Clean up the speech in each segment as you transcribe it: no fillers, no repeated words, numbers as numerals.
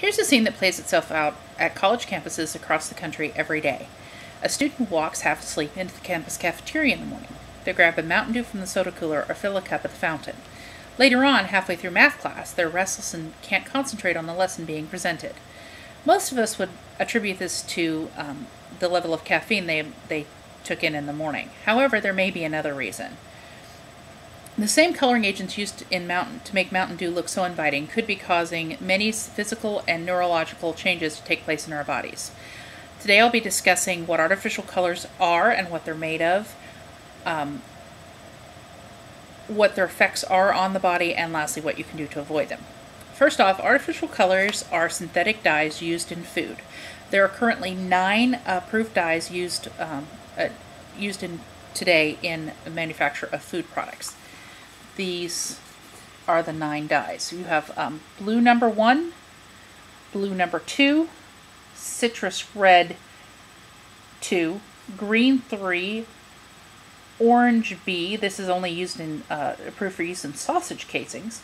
Here's a scene that plays itself out at college campuses across the country every day. A student walks half asleep into the campus cafeteria in the morning. They grab a Mountain Dew from the soda cooler or fill a cup at the fountain. Later on, halfway through math class, they're restless and can't concentrate on the lesson being presented. Most of us would attribute this to the level of caffeine they took in the morning. However, there may be another reason. The same coloring agents used to make Mountain Dew look so inviting could be causing many physical and neurological changes to take place in our bodies. Today I'll be discussing what artificial colors are and what they're made of, what their effects are on the body, and lastly what you can do to avoid them. First off, artificial colors are synthetic dyes used in food. There are currently 9 approved dyes used today in the manufacture of food products. These are the 9 dyes. You have blue number 1, blue number 2, citrus red 2, green 3, orange B. This is only used in approved for use in sausage casings.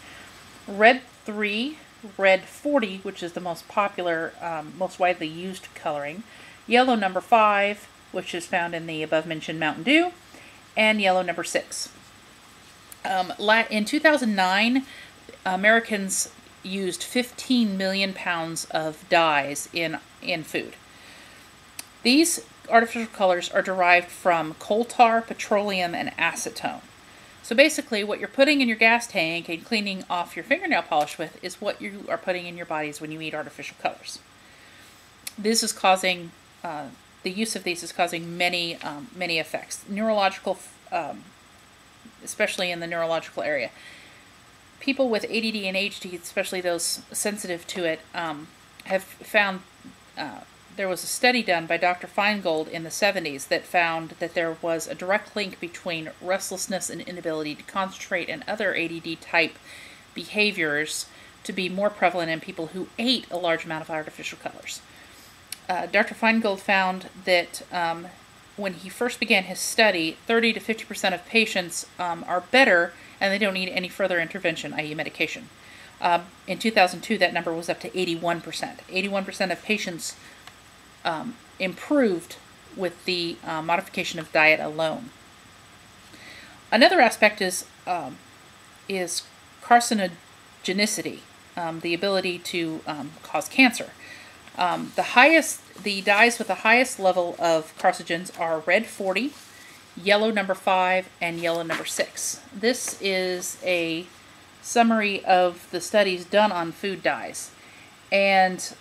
Red 3, red 40, which is the most popular, most widely used coloring. Yellow number 5, which is found in the above mentioned Mountain Dew, and yellow number 6. In 2009, Americans used 15 million pounds of dyes in food. These artificial colors are derived from coal tar, petroleum, and acetone. So basically, what you're putting in your gas tank and cleaning off your fingernail polish with is what you are putting in your bodies when you eat artificial colors. This is causing, the use of these is causing many effects. Neurological, especially in the neurological area. People with ADD and ADHD, especially those sensitive to it, have found, there was a study done by Dr. Feingold in the 70s that found that there was a direct link between restlessness and inability to concentrate and other ADD-type behaviors to be more prevalent in people who ate a large amount of artificial colors. Dr. Feingold found that when he first began his study, 30 to 50% of patients are better and they don't need any further intervention, i.e. medication. In 2002, that number was up to 81%. 81% of patients improved with the modification of diet alone. Another aspect is carcinogenicity, the ability to cause cancer. The dyes with the highest level of carcinogens are red 40, yellow number 5, and yellow number 6. This is a summary of the studies done on food dyes. And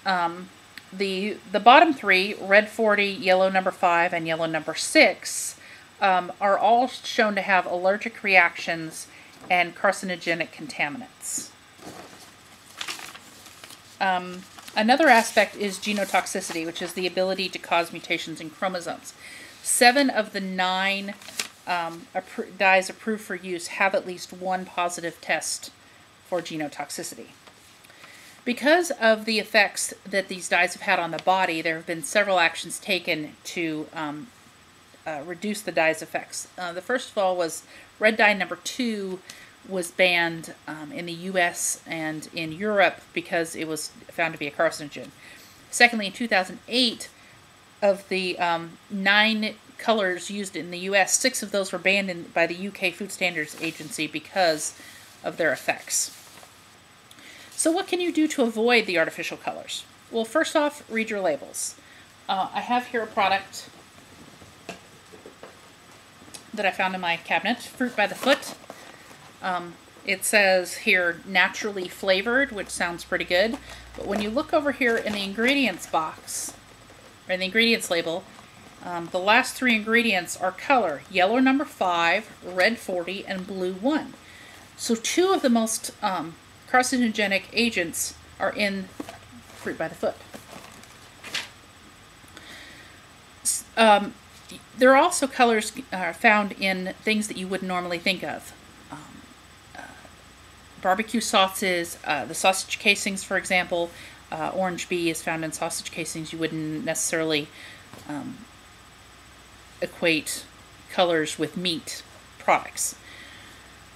the bottom 3, red 40, yellow number 5, and yellow number 6, are all shown to have allergic reactions and carcinogenic contaminants. Another aspect is genotoxicity, which is the ability to cause mutations in chromosomes. 7 of the 9 dyes approved for use have at least one positive test for genotoxicity. Because of the effects that these dyes have had on the body, there have been several actions taken to reduce the dyes' effects. The first of all was red dye number 2 was banned in the U.S. and in Europe because it was found to be a carcinogen. Secondly, in 2008, of the 9 colors used in the U.S., 6 of those were banned by the U.K. Food Standards Agency because of their effects. So what can you do to avoid the artificial colors? Well, first off, read your labels. I have here a product that I found in my cabinet, Fruit by the Foot. It says here naturally flavored, which sounds pretty good. But when you look over here in the ingredients box, or in the ingredients label, the last 3 ingredients are color: yellow number 5, red 40, and blue 1. So 2 of the most carcinogenic agents are in Fruit by the Foot. There are also colors found in things that you wouldn't normally think of. Barbecue sauces, the sausage casings, for example. Orange B is found in sausage casings. You wouldn't necessarily equate colors with meat products.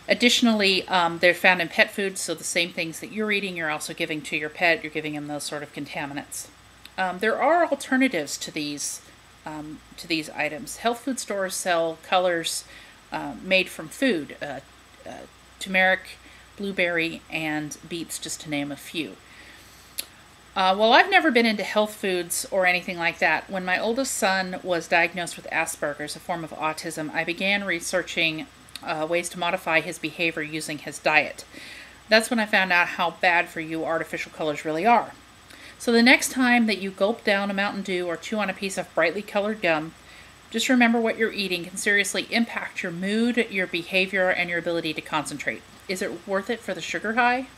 Additionally, they're found in pet food, so the same things that you're eating, you're also giving to your pet. You're giving them those sort of contaminants. There are alternatives to these items. Health food stores sell colors made from food, turmeric, blueberry, and beets, just to name a few. Well, I've never been into health foods or anything like that. When my oldest son was diagnosed with Asperger's, a form of autism, I began researching ways to modify his behavior using his diet. That's when I found out how bad for you artificial colors really are. So the next time that you gulp down a Mountain Dew or chew on a piece of brightly colored gum, just remember what you're eating can seriously impact your mood, your behavior, and your ability to concentrate. Is it worth it for the sugar high?